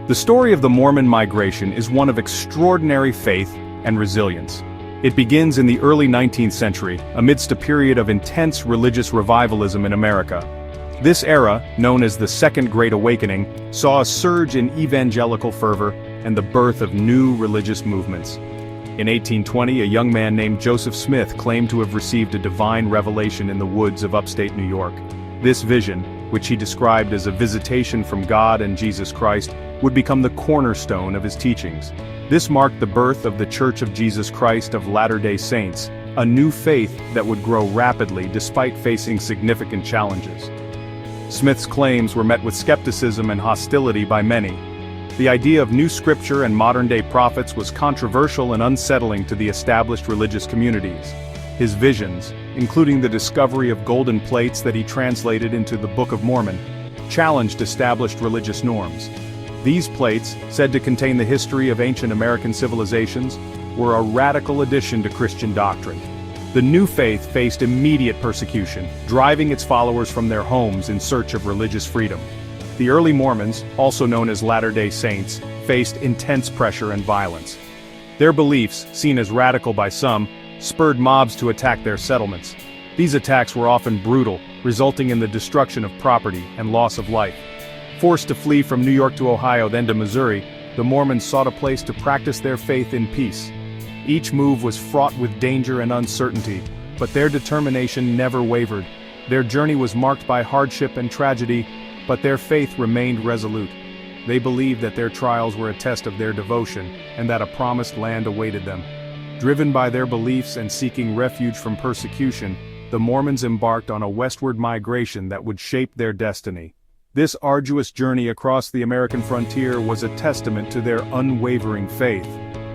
The story of the Mormon migration is one of extraordinary faith and resilience. It begins in the early 19th century, amidst a period of intense religious revivalism in America. This era, known as the Second Great Awakening, saw a surge in evangelical fervor and the birth of new religious movements. In 1820, a young man named Joseph Smith claimed to have received a divine revelation in the woods of upstate New York. This vision, which he described as a visitation from God and Jesus Christ, would become the cornerstone of his teachings. This marked the birth of the Church of Jesus Christ of Latter-day Saints, a new faith that would grow rapidly despite facing significant challenges. Smith's claims were met with skepticism and hostility by many. The idea of new scripture and modern-day prophets was controversial and unsettling to the established religious communities. His visions, including the discovery of golden plates that he translated into the Book of Mormon, challenged established religious norms. These plates, said to contain the history of ancient American civilizations, were a radical addition to Christian doctrine. The new faith faced immediate persecution, driving its followers from their homes in search of religious freedom. The early Mormons, also known as Latter-day Saints, faced intense pressure and violence. Their beliefs, seen as radical by some, spurred mobs to attack their settlements. These attacks were often brutal, resulting in the destruction of property and loss of life. Forced to flee from New York to Ohio, then to Missouri, the Mormons sought a place to practice their faith in peace. Each move was fraught with danger and uncertainty, but their determination never wavered. Their journey was marked by hardship and tragedy, but their faith remained resolute. They believed that their trials were a test of their devotion, and that a promised land awaited them. Driven by their beliefs and seeking refuge from persecution, the Mormons embarked on a westward migration that would shape their destiny. This arduous journey across the American frontier was a testament to their unwavering faith.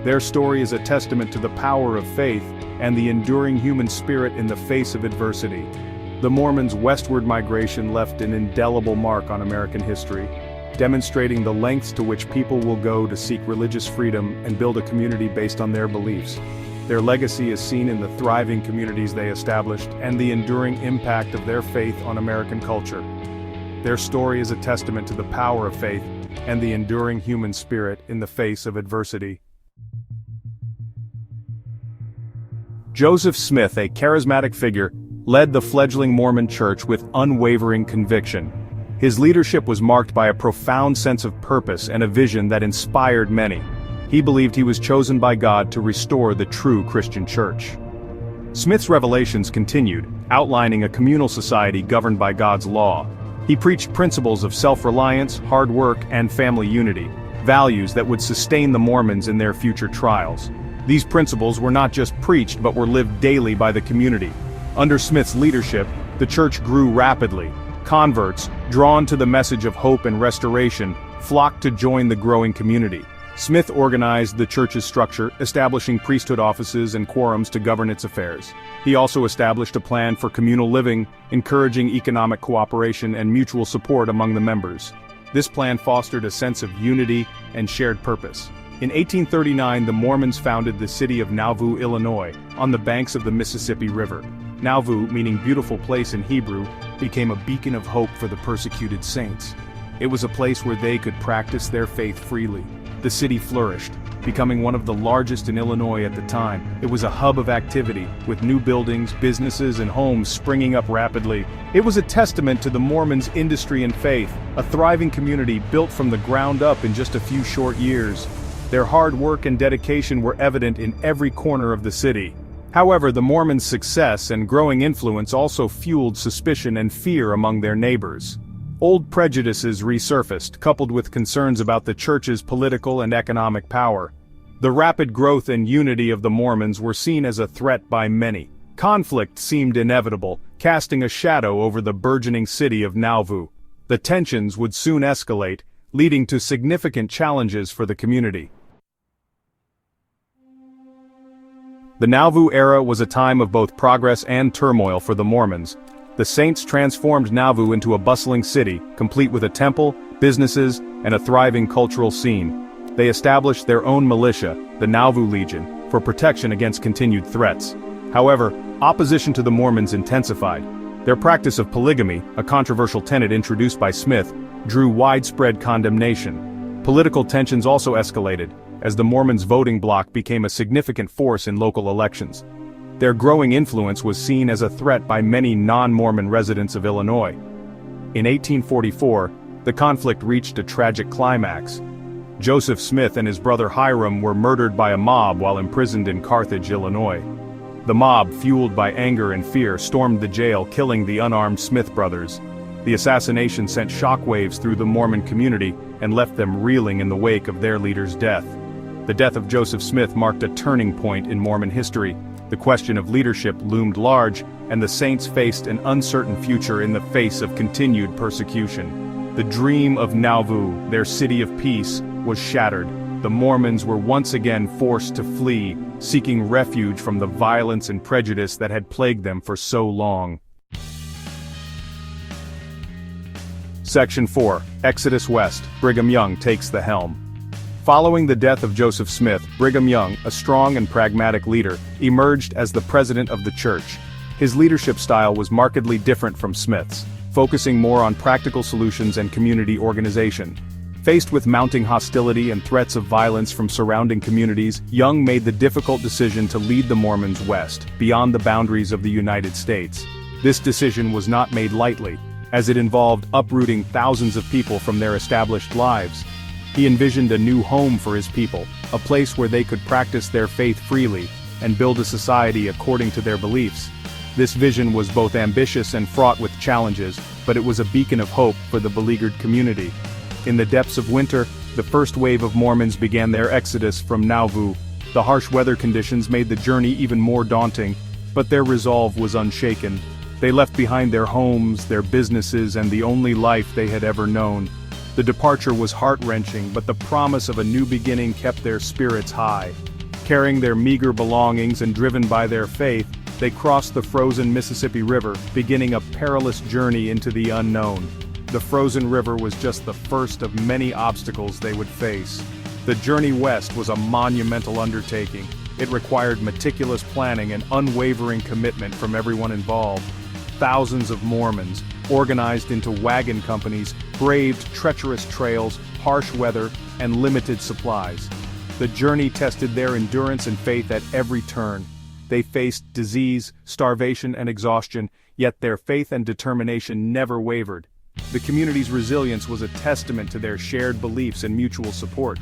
Their story is a testament to the power of faith and the enduring human spirit in the face of adversity. The Mormons' westward migration left an indelible mark on American history, demonstrating the lengths to which people will go to seek religious freedom and build a community based on their beliefs. Their legacy is seen in the thriving communities they established and the enduring impact of their faith on American culture. Their story is a testament to the power of faith and the enduring human spirit in the face of adversity. Joseph Smith, a charismatic figure, led the fledgling Mormon Church with unwavering conviction. His leadership was marked by a profound sense of purpose and a vision that inspired many. He believed he was chosen by God to restore the true Christian church. Smith's revelations continued, outlining a communal society governed by God's law. He preached principles of self-reliance, hard work, and family unity, values that would sustain the Mormons in their future trials. These principles were not just preached but were lived daily by the community. Under Smith's leadership, the church grew rapidly. Converts, drawn to the message of hope and restoration, flocked to join the growing community. Smith organized the church's structure, establishing priesthood offices and quorums to govern its affairs. He also established a plan for communal living, encouraging economic cooperation and mutual support among the members. This plan fostered a sense of unity and shared purpose. In 1839, the Mormons founded the city of Nauvoo, Illinois, on the banks of the Mississippi River. Nauvoo, meaning beautiful place in Hebrew, became a beacon of hope for the persecuted saints. It was a place where they could practice their faith freely. The city flourished, becoming one of the largest in Illinois at the time. It was a hub of activity, with new buildings, businesses, and homes springing up rapidly. It was a testament to the Mormons' industry and faith, a thriving community built from the ground up in just a few short years. Their hard work and dedication were evident in every corner of the city. However, the Mormons' success and growing influence also fueled suspicion and fear among their neighbors. Old prejudices resurfaced, coupled with concerns about the church's political and economic power. The rapid growth and unity of the Mormons were seen as a threat by many. Conflict seemed inevitable, casting a shadow over the burgeoning city of Nauvoo. The tensions would soon escalate, leading to significant challenges for the community. The Nauvoo Era was a time of both progress and turmoil for the Mormons. The Saints transformed Nauvoo into a bustling city, complete with a temple, businesses, and a thriving cultural scene. They established their own militia, the Nauvoo Legion, for protection against continued threats. However, opposition to the Mormons intensified. Their practice of polygamy, a controversial tenet introduced by Smith, drew widespread condemnation. Political tensions also escalated, as the Mormons' voting bloc became a significant force in local elections. Their growing influence was seen as a threat by many non-Mormon residents of Illinois. In 1844, the conflict reached a tragic climax. Joseph Smith and his brother Hiram were murdered by a mob while imprisoned in Carthage, Illinois. The mob, fueled by anger and fear, stormed the jail, killing the unarmed Smith brothers. The assassination sent shockwaves through the Mormon community and left them reeling in the wake of their leader's death. The death of Joseph Smith marked a turning point in Mormon history. The question of leadership loomed large, and the saints faced an uncertain future in the face of continued persecution. The dream of Nauvoo, their city of peace, was shattered. The Mormons were once again forced to flee, seeking refuge from the violence and prejudice that had plagued them for so long. Section 4. Exodus West. Brigham Young takes the helm. Following the death of Joseph Smith, Brigham Young, a strong and pragmatic leader, emerged as the president of the church. His leadership style was markedly different from Smith's, focusing more on practical solutions and community organization. Faced with mounting hostility and threats of violence from surrounding communities, Young made the difficult decision to lead the Mormons west, beyond the boundaries of the United States. This decision was not made lightly, as it involved uprooting thousands of people from their established lives. He envisioned a new home for his people, a place where they could practice their faith freely, and build a society according to their beliefs. This vision was both ambitious and fraught with challenges, but it was a beacon of hope for the beleaguered community. In the depths of winter, the first wave of Mormons began their exodus from Nauvoo. The harsh weather conditions made the journey even more daunting, but their resolve was unshaken. They left behind their homes, their businesses, and the only life they had ever known. The departure was heart-wrenching, but the promise of a new beginning kept their spirits high. Carrying their meager belongings and driven by their faith, they crossed the frozen Mississippi River, beginning a perilous journey into the unknown. The frozen river was just the first of many obstacles they would face. The journey west was a monumental undertaking. It required meticulous planning and unwavering commitment from everyone involved. Thousands of Mormons, organized into wagon companies, braved treacherous trails, harsh weather, and limited supplies. The journey tested their endurance and faith at every turn. They faced disease, starvation, and exhaustion, yet their faith and determination never wavered. The community's resilience was a testament to their shared beliefs and mutual support.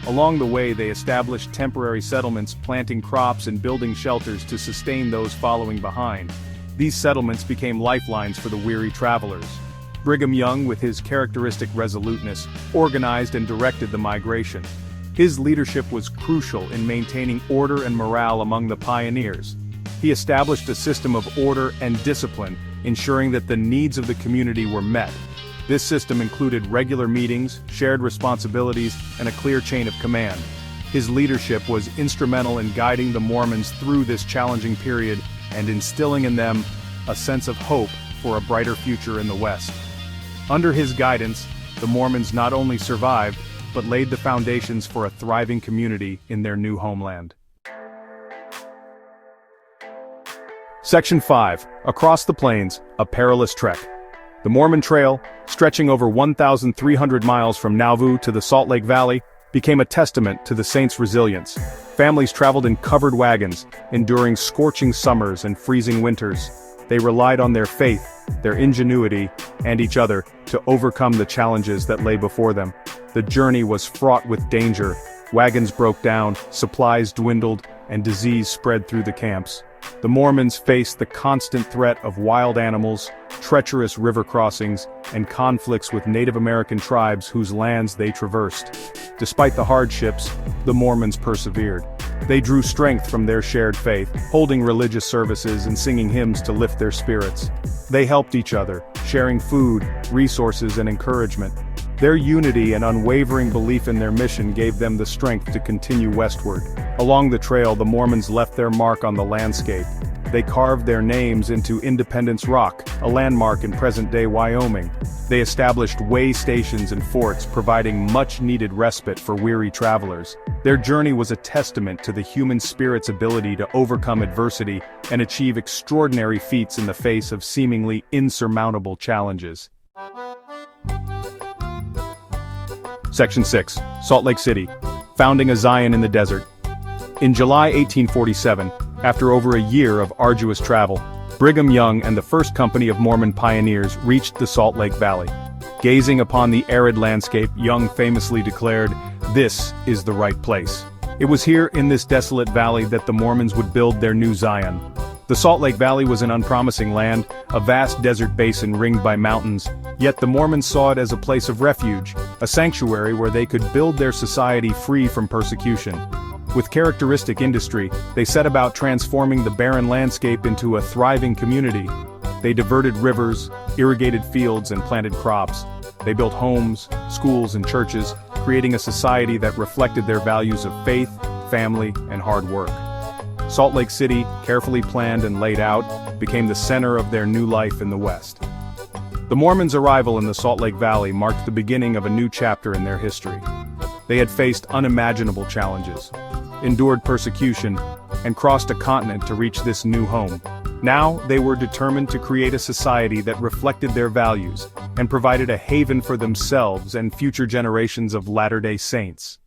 Along the way, they established temporary settlements, planting crops and building shelters to sustain those following behind. These settlements became lifelines for the weary travelers. Brigham Young, with his characteristic resoluteness, organized and directed the migration. His leadership was crucial in maintaining order and morale among the pioneers. He established a system of order and discipline, ensuring that the needs of the community were met. This system included regular meetings, shared responsibilities, and a clear chain of command. His leadership was instrumental in guiding the Mormons through this challenging period and instilling in them a sense of hope for a brighter future in the West. Under his guidance, the Mormons not only survived, but laid the foundations for a thriving community in their new homeland. Section 5. Across the Plains, a Perilous Trek. The Mormon Trail, stretching over 1,300 miles from Nauvoo to the Salt Lake Valley, became a testament to the saints' resilience. Families traveled in covered wagons, enduring scorching summers and freezing winters. They relied on their faith, their ingenuity, and each other to overcome the challenges that lay before them. The journey was fraught with danger. Wagons broke down, supplies dwindled, and disease spread through the camps. The Mormons faced the constant threat of wild animals, treacherous river crossings, and conflicts with Native American tribes whose lands they traversed. Despite the hardships, the Mormons persevered. They drew strength from their shared faith, holding religious services and singing hymns to lift their spirits. They helped each other, sharing food, resources, and encouragement. Their unity and unwavering belief in their mission gave them the strength to continue westward. Along the trail, the Mormons left their mark on the landscape. They carved their names into Independence Rock, a landmark in present-day Wyoming. They established way stations and forts, providing much-needed respite for weary travelers. Their journey was a testament to the human spirit's ability to overcome adversity and achieve extraordinary feats in the face of seemingly insurmountable challenges. Section 6. Salt Lake City. Founding a Zion in the desert. In July 1847, after over a year of arduous travel, Brigham Young and the first company of Mormon pioneers reached the Salt Lake Valley. Gazing upon the arid landscape, Young famously declared, "This is the right place." It was here in this desolate valley that the Mormons would build their new Zion. The Salt Lake Valley was an unpromising land, a vast desert basin ringed by mountains, yet the Mormons saw it as a place of refuge, a sanctuary where they could build their society free from persecution. With characteristic industry, they set about transforming the barren landscape into a thriving community. They diverted rivers, irrigated fields, and planted crops. They built homes, schools, and churches, creating a society that reflected their values of faith, family, and hard work. Salt Lake City, carefully planned and laid out, became the center of their new life in the West. The Mormons' arrival in the Salt Lake Valley marked the beginning of a new chapter in their history. They had faced unimaginable challenges, endured persecution, and crossed a continent to reach this new home. Now, they were determined to create a society that reflected their values and provided a haven for themselves and future generations of Latter-day Saints.